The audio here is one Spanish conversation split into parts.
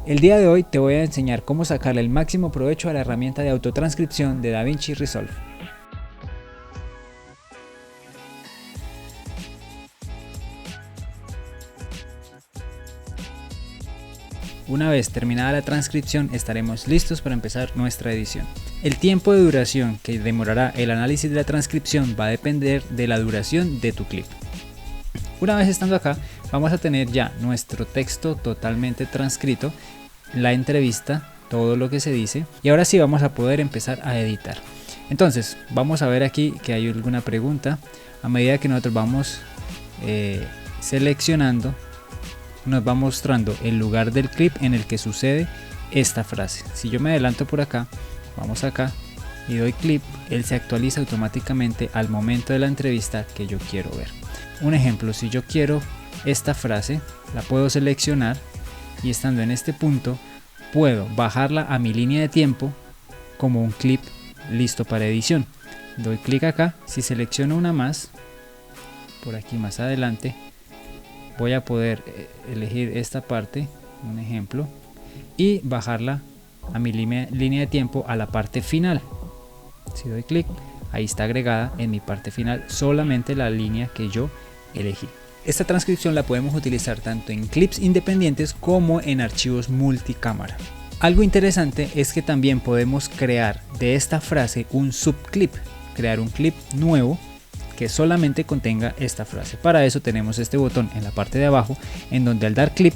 El día de hoy te voy a enseñar cómo sacarle el máximo provecho a la herramienta de autotranscripción de DaVinci Resolve. Una vez terminada la transcripción estaremos listos para empezar nuestra edición. El tiempo de duración que demorará el análisis de la transcripción va a depender de la duración de tu clip. Una vez estando acá, vamos a tener ya nuestro texto totalmente transcrito, la entrevista, todo lo que se dice, y ahora sí vamos a poder empezar a editar. Entonces, vamos a ver aquí que hay alguna pregunta. A medida que nosotros vamos seleccionando, nos va mostrando el lugar del clip en el que sucede esta frase. Si yo me adelanto por acá, vamos acá y doy clip, él se actualiza automáticamente al momento de la entrevista que yo quiero ver. Un ejemplo, si yo quiero esta frase, la puedo seleccionar y estando en este punto puedo bajarla a mi línea de tiempo como un clip listo para edición. Doy clic acá, si selecciono una más, por aquí más adelante, voy a poder elegir esta parte, un ejemplo, y bajarla a mi línea de tiempo a la parte final. Si doy clic, ahí está agregada en mi parte final solamente la línea que yo elegí. Esta transcripción la podemos utilizar tanto en clips independientes como en archivos multicámara. Algo interesante es que también podemos crear de esta frase un subclip, crear un clip nuevo que solamente contenga esta frase. Para eso tenemos este botón en la parte de abajo en donde al dar clip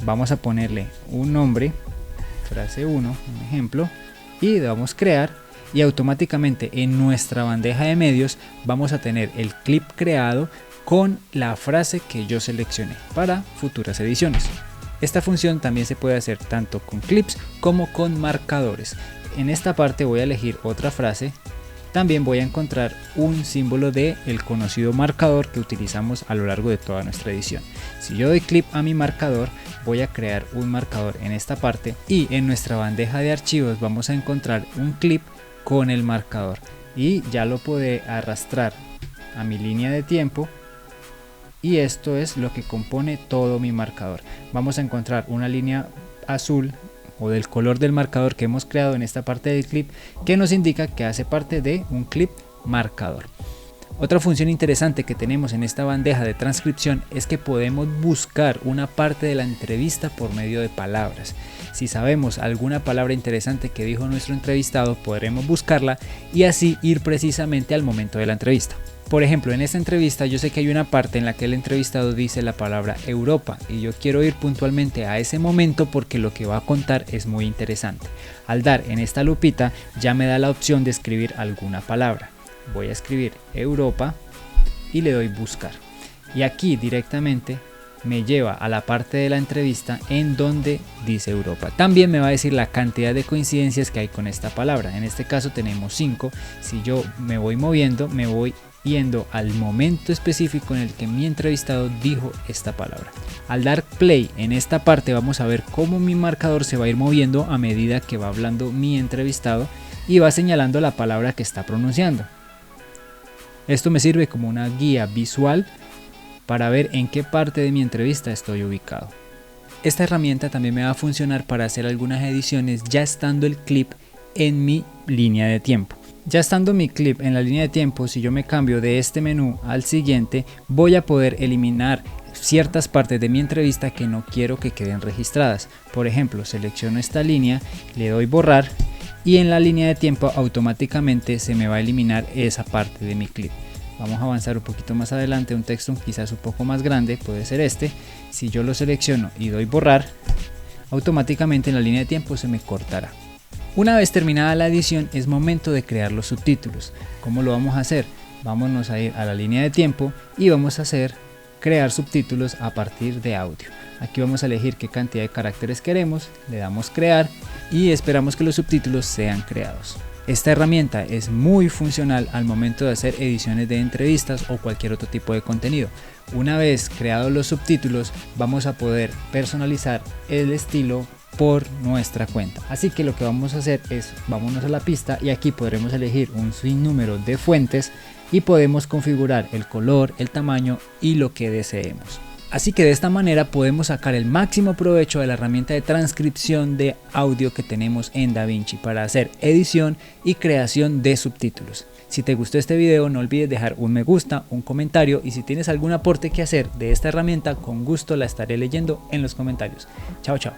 vamos a ponerle un nombre, frase 1, un ejemplo, y le damos crear y automáticamente en nuestra bandeja de medios vamos a tener el clip creado con la frase que yo seleccioné para futuras ediciones. Esta función también se puede hacer tanto con clips como con marcadores. En esta parte voy a elegir otra frase. También voy a encontrar un símbolo de el conocido marcador que utilizamos a lo largo de toda nuestra edición. Si yo doy clic a mi marcador, voy a crear un marcador en esta parte y en nuestra bandeja de archivos vamos a encontrar un clip con el marcador y ya lo puedo arrastrar a mi línea de tiempo y esto es lo que compone todo mi marcador. Vamos a encontrar una línea azul o del color del marcador que hemos creado en esta parte del clip que nos indica que hace parte de un clip marcador. Otra función interesante que tenemos en esta bandeja de transcripción es que podemos buscar una parte de la entrevista por medio de palabras. Si sabemos alguna palabra interesante que dijo nuestro entrevistado, podremos buscarla y así ir precisamente al momento de la entrevista. Por ejemplo, en esta entrevista yo sé que hay una parte en la que el entrevistado dice la palabra Europa y yo quiero ir puntualmente a ese momento porque lo que va a contar es muy interesante. Al dar en esta lupita ya me da la opción de escribir alguna palabra. Voy a escribir Europa y le doy buscar. Y aquí directamente me lleva a la parte de la entrevista en donde dice Europa. También me va a decir la cantidad de coincidencias que hay con esta palabra. En este caso tenemos 5. Si yo me voy moviendo, me voy yendo al momento específico en el que mi entrevistado dijo esta palabra. Al dar play en esta parte vamos a ver cómo mi marcador se va a ir moviendo a medida que va hablando mi entrevistado y va señalando la palabra que está pronunciando. Esto me sirve como una guía visual para ver en qué parte de mi entrevista estoy ubicado. Esta herramienta también me va a funcionar para hacer algunas ediciones ya estando el clip en mi línea de tiempo. Ya estando mi clip en la línea de tiempo, si yo me cambio de este menú al siguiente, voy a poder eliminar ciertas partes de mi entrevista que no quiero que queden registradas. Por ejemplo, selecciono esta línea, le doy borrar y en la línea de tiempo automáticamente se me va a eliminar esa parte de mi clip. Vamos a avanzar un poquito más adelante, un texto quizás un poco más grande, puede ser este. Si yo lo selecciono y doy borrar, automáticamente en la línea de tiempo se me cortará. Una vez terminada la edición es momento de crear los subtítulos. ¿Cómo lo vamos a hacer? Vámonos a ir a la línea de tiempo y vamos a hacer crear subtítulos a partir de audio. Aquí vamos a elegir qué cantidad de caracteres queremos, le damos crear y esperamos que los subtítulos sean creados. Esta herramienta es muy funcional al momento de hacer ediciones de entrevistas o cualquier otro tipo de contenido. Una vez creados los subtítulos vamos a poder personalizar el estilo por nuestra cuenta. Así que lo que vamos a hacer es vámonos a la pista y aquí podremos elegir un sinnúmero de fuentes y podemos configurar el color, el tamaño y lo que deseemos. Así que de esta manera podemos sacar el máximo provecho de la herramienta de transcripción de audio que tenemos en DaVinci para hacer edición y creación de subtítulos. Si te gustó este video, no olvides dejar un me gusta, un comentario, y si tienes algún aporte que hacer de esta herramienta, con gusto la estaré leyendo en los comentarios. Chao, chao.